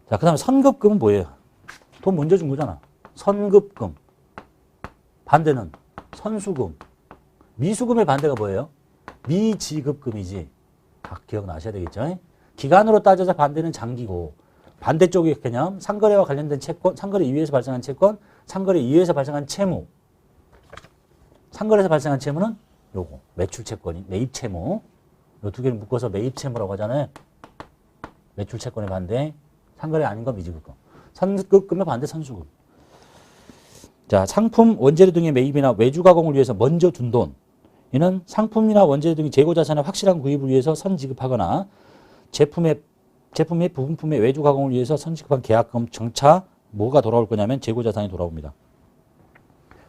자, 그 다음에 선급금은 뭐예요? 돈 먼저 준 거잖아. 선급금. 반대는 선수금. 미수금의 반대가 뭐예요? 미지급금이지. 다 기억나셔야 되겠죠? 기간으로 따져서 반대는 장기고, 반대쪽의 개념, 상거래와 관련된 채권, 상거래 이후에서 발생한 채권, 상거래 이후에서 발생한 채무. 상거래에서 발생한 채무는 요거, 매출 채권이, 매입 채무. 요 두 개를 묶어서 매입 채무라고 하잖아요. 매출 채권의 반대, 상거래 아닌 거 미지급금. 선급금의 반대 선수금. 자, 상품, 원재료 등의 매입이나 외주 가공을 위해서 먼저 둔 돈. 이는 상품이나 원재료 등의 재고 자산의 확실한 구입을 위해서 선지급하거나 제품의 부분품의 외주 가공을 위해서 선지급한 계약금 정차 뭐가 돌아올 거냐면 재고 자산이 돌아옵니다.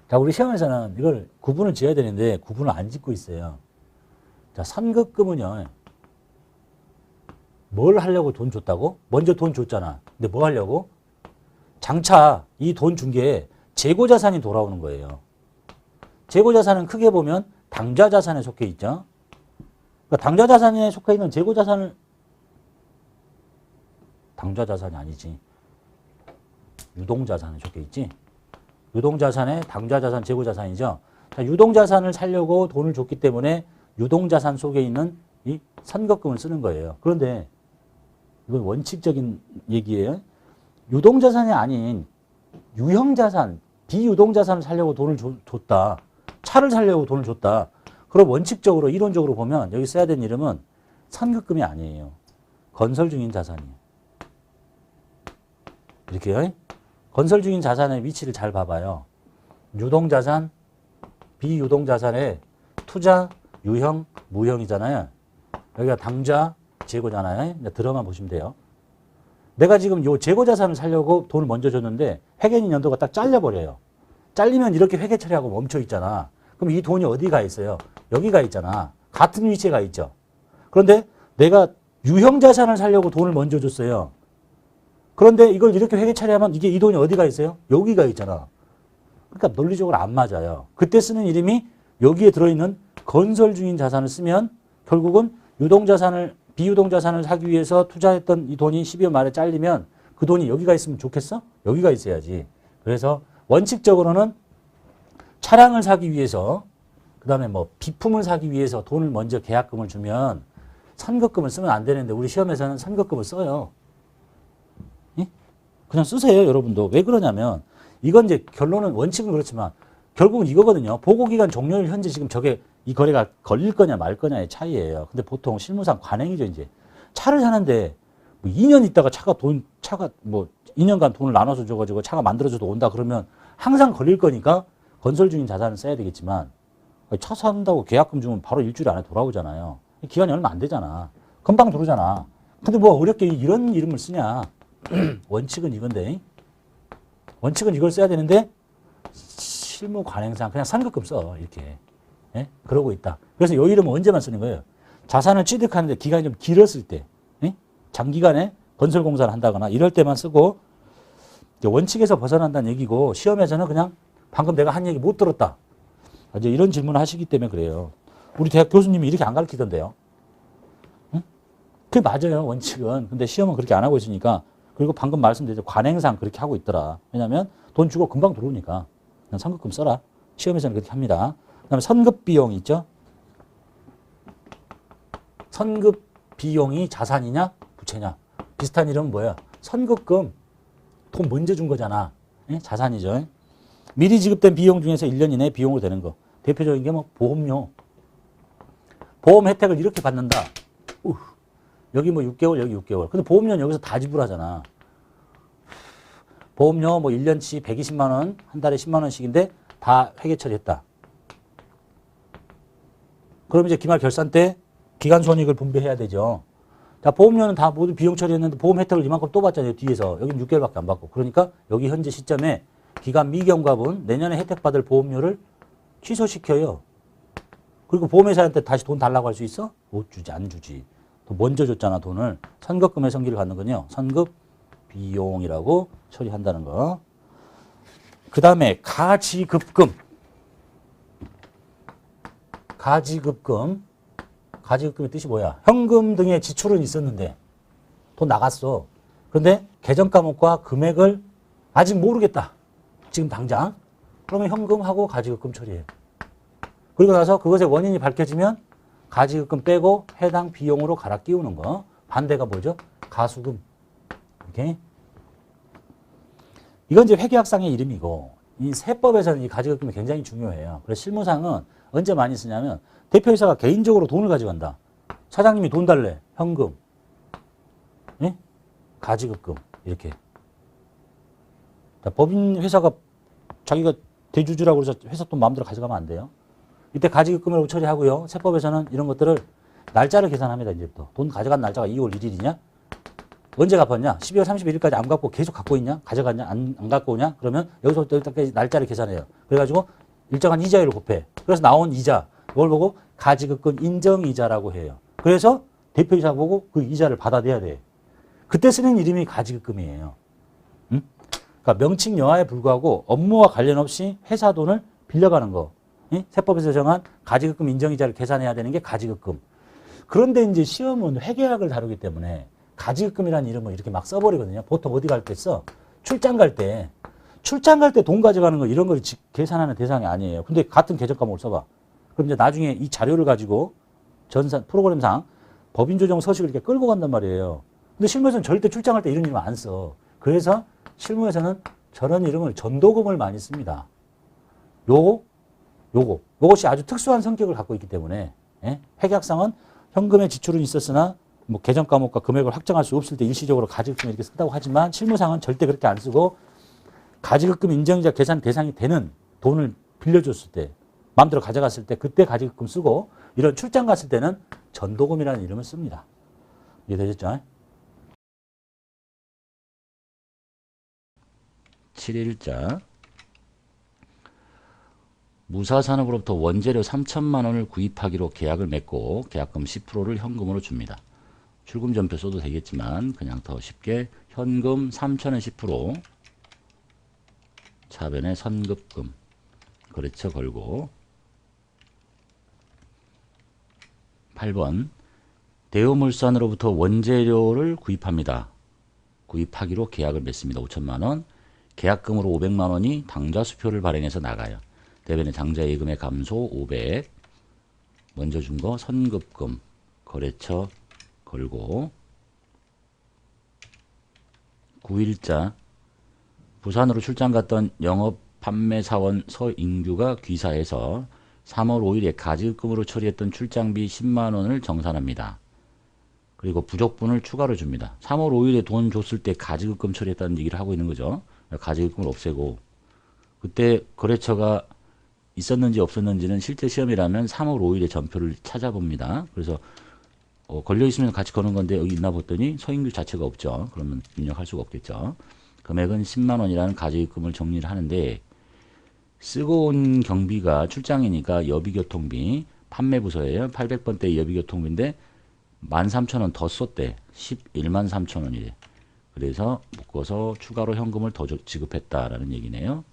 자, 우리 시험에서는 이걸 구분을 지어야 되는데 구분을 안 짓고 있어요. 자, 선급금은요. 뭘 하려고 돈 줬다고? 먼저 돈 줬잖아. 근데 뭐 하려고? 장차 이 돈 준 게 재고 자산이 돌아오는 거예요. 재고 자산은 크게 보면 당좌 자산에 속해 있죠. 그러니까 당좌 자산에 속해 있는 재고 자산을 당좌 자산이 아니지. 유동 자산에 속해 있지. 유동 자산에 당좌 자산, 재고 자산이죠. 자, 유동 자산을 살려고 돈을 줬기 때문에 유동 자산 속에 있는 이 선급금을 쓰는 거예요. 그런데 이건 원칙적인 얘기예요. 유동 자산이 아닌 유형 자산, 비유동 자산을 살려고 돈을 줬다. 차를 살려고 돈을 줬다. 그럼 원칙적으로 이론적으로 보면 여기 써야 되는 이름은 선급금이 아니에요. 건설 중인 자산이에요. 이렇게요. 건설 중인 자산의 위치를 잘 봐봐요. 유동 자산, 비유동 자산의 투자, 유형, 무형이잖아요. 여기가 당좌, 재고잖아요. 들어만 보시면 돼요. 내가 지금 요 재고 자산을 살려고 돈을 먼저 줬는데 회계인 연도가 딱 잘려버려요. 잘리면 이렇게 회계 처리하고 멈춰 있잖아. 그럼 이 돈이 어디 가 있어요? 여기 가 있잖아. 같은 위치에 가 있죠. 그런데 내가 유형 자산을 살려고 돈을 먼저 줬어요. 그런데 이걸 이렇게 회계 처리하면 이게 이 돈이 어디 가 있어요? 여기 가 있잖아. 그러니까 논리적으로 안 맞아요. 그때 쓰는 이름이 여기에 들어있는 건설 중인 자산을 쓰면 결국은 유동 자산을 비유동 자산을 사기 위해서 투자했던 이 돈이 12월 말에 잘리면 그 돈이 여기가 있으면 좋겠어? 여기가 있어야지. 그래서 원칙적으로는 차량을 사기 위해서 그다음에 뭐 비품을 사기 위해서 돈을 먼저 계약금을 주면 선급금을 쓰면 안 되는데 우리 시험에서는 선급금을 써요. 예? 그냥 쓰세요, 여러분도. 왜 그러냐면 이건 이제 결론은 원칙은 그렇지만 결국은 이거거든요. 보고기간 종료일 현재 지금 저게 이 거래가 걸릴 거냐 말 거냐의 차이예요. 근데 보통 실무상 관행이죠, 이제. 차를 사는데 뭐 2년 있다가 차가 뭐 2년간 돈을 나눠서 줘가지고 차가 만들어져도 온다 그러면 항상 걸릴 거니까 건설 중인 자산을 써야 되겠지만 차 산다고 계약금 주면 바로 일주일 안에 돌아오잖아요. 기간이 얼마 안 되잖아. 금방 들어오잖아. 근데 뭐 어렵게 이런 이름을 쓰냐. 원칙은 이건데. 원칙은 이걸 써야 되는데 실무 관행상 그냥 선급금 써. 이렇게. 예? 그러고 있다. 그래서 이 이름은 언제만 쓰는 거예요? 자산을 취득하는데 기간이 좀 길었을 때. 예? 장기간에 건설공사를 한다거나 이럴 때만 쓰고 원칙에서 벗어난다는 얘기고 시험에서는 그냥 방금 내가 한 얘기 못 들었다. 이제 이런 질문을 하시기 때문에 그래요. 우리 대학 교수님이 이렇게 안 가르치던데요. 응? 그게 맞아요, 원칙은. 근데 시험은 그렇게 안 하고 있으니까. 그리고 방금 말씀드렸죠. 관행상 그렇게 하고 있더라. 왜냐하면 돈 주고 금방 들어오니까. 그냥 선급금 써라. 시험에서는 그렇게 합니다. 그 다음에 선급 비용 있죠. 선급 비용이 자산이냐 부채냐. 비슷한 이름은 뭐야? 선급금. 돈 먼저 준 거잖아. 예? 자산이죠. 미리 지급된 비용 중에서 1년 이내에 비용으로 되는 거. 대표적인 게 뭐 보험료. 보험 혜택을 이렇게 받는다. 여기 뭐 6개월, 여기 6개월. 근데 보험료는 여기서 다 지불하잖아. 보험료 뭐 1년치 120만 원, 한 달에 10만 원씩인데 다 회계 처리했다. 그럼 이제 기말 결산 때 기간 손익을 분배해야 되죠. 자, 보험료는 다 모두 비용 처리했는데 보험 혜택을 이만큼 또 받잖아요, 뒤에서. 여기는 6개월밖에 안 받고. 그러니까 여기 현재 시점에 기간 미경과분 내년에 혜택받을 보험료를 취소시켜요. 그리고 보험회사한테 다시 돈 달라고 할 수 있어? 못 주지, 안 주지. 먼저 줬잖아, 돈을. 선급금의 성질을 갖는 건요. 선급 비용이라고 처리한다는 거. 그 다음에 가지급금. 가지급금. 가지급금의 뜻이 뭐야? 현금 등의 지출은 있었는데 돈 나갔어. 그런데 계정 과목과 금액을 아직 모르겠다. 지금 당장. 그러면 현금하고 가지급금 처리해요. 그리고 나서 그것의 원인이 밝혀지면 가지급금 빼고 해당 비용으로 갈아 끼우는 거. 반대가 뭐죠? 가수금. 이렇게. 이건 이제 회계학상의 이름이고, 이 세법에서는 이 가지급금이 굉장히 중요해요. 그래서 실무상은 언제 많이 쓰냐면 대표이사가 개인적으로 돈을 가져간다. 사장님이 돈 달래. 현금. 예? 가지급금. 이렇게. 법인 회사가 자기가 대주주라고 해서 회사 돈 마음대로 가져가면 안 돼요. 이때 가지급금으로 처리하고요. 세법에서는 이런 것들을 날짜를 계산합니다. 이제부터. 돈 가져간 날짜가 2월 1일이냐? 언제 갚았냐? 12월 31일까지 안 갚고 계속 갖고 있냐? 가져갔냐? 안 갖고 오냐? 그러면 여기서부터 여기까지 날짜를 계산해요. 그래가지고 일정한 이자율을 곱해. 그래서 나온 이자, 이걸 보고 가지급금 인정이자라고 해요. 그래서 대표이사 보고 그 이자를 받아내야 돼. 그때 쓰는 이름이 가지급금이에요. 응? 그러니까 명칭 영화에 불구하고 업무와 관련 없이 회사 돈을 빌려가는 거. 응? 세법에서 정한 가지급금 인정이자를 계산해야 되는 게 가지급금. 그런데 이제 시험은 회계학을 다루기 때문에 가지급금이라는 이름을 이렇게 막 써버리거든요. 보통 어디 갈 때 써? 출장 갈 때. 출장 갈 때 돈 가져가는 거 이런 걸 계산하는 대상이 아니에요. 근데 같은 계정 과목을 써봐. 그럼 이제 나중에 이 자료를 가지고 프로그램상 법인조정 서식을 이렇게 끌고 간단 말이에요. 근데 실무에서는 절대 출장할 때 이런 이름 안 써. 그래서 실무에서는 저런 이름을 전도금을 많이 씁니다. 요것이 아주 특수한 성격을 갖고 있기 때문에, 예? 회계학상은 현금의 지출은 있었으나 뭐 계정 과목과 금액을 확정할 수 없을 때 일시적으로 가지급금 이렇게 쓴다고 하지만 실무상은 절대 그렇게 안 쓰고 가지급금 인정이자 계산 대상이 되는 돈을 빌려줬을 때 마음대로 가져갔을 때 그때 가지급금 쓰고 이런 출장 갔을 때는 전도금이라는 이름을 씁니다. 이해되셨죠? 7일자 무사산업으로부터 원재료 3천만 원을 구입하기로 계약을 맺고 계약금 10%를 현금으로 줍니다. 출금전표 써도 되겠지만 그냥 더 쉽게 현금 3천원 10% 차변에 선급금 거래처 걸고 8번 대우물산으로부터 원재료를 구입합니다. 구입하기로 계약을 맺습니다. 5천만원 계약금으로 500만원이 당좌수표를 발행해서 나가요. 대변에 당좌예금의 감소 500 먼저 준 거 선급금 거래처 걸고 9일자 부산으로 출장 갔던 영업 판매사원 서인규가 귀사해서 3월 5일에 가지급금으로 처리했던 출장비 10만원을 정산합니다. 그리고 부족분을 추가로 줍니다. 3월 5일에 돈 줬을 때 가지급금 처리했다는 얘기를 하고 있는 거죠. 가지급금을 없애고 그때 거래처가 있었는지 없었는지는 실제 시험이라면 3월 5일에 전표를 찾아봅니다. 그래서 걸려있으면 같이 거는 건데 여기 있나 봤더니 서인규 자체가 없죠. 그러면 입력할 수가 없겠죠. 금액은 10만원이라는 가지급금을 정리를 하는데 쓰고 온 경비가 출장이니까 여비교통비 판매부서예요. 800번대 여비교통비인데 13,000원 더 썼대. 11만 3천원이래. 그래서 묶어서 추가로 현금을 더 지급했다라는 얘기네요.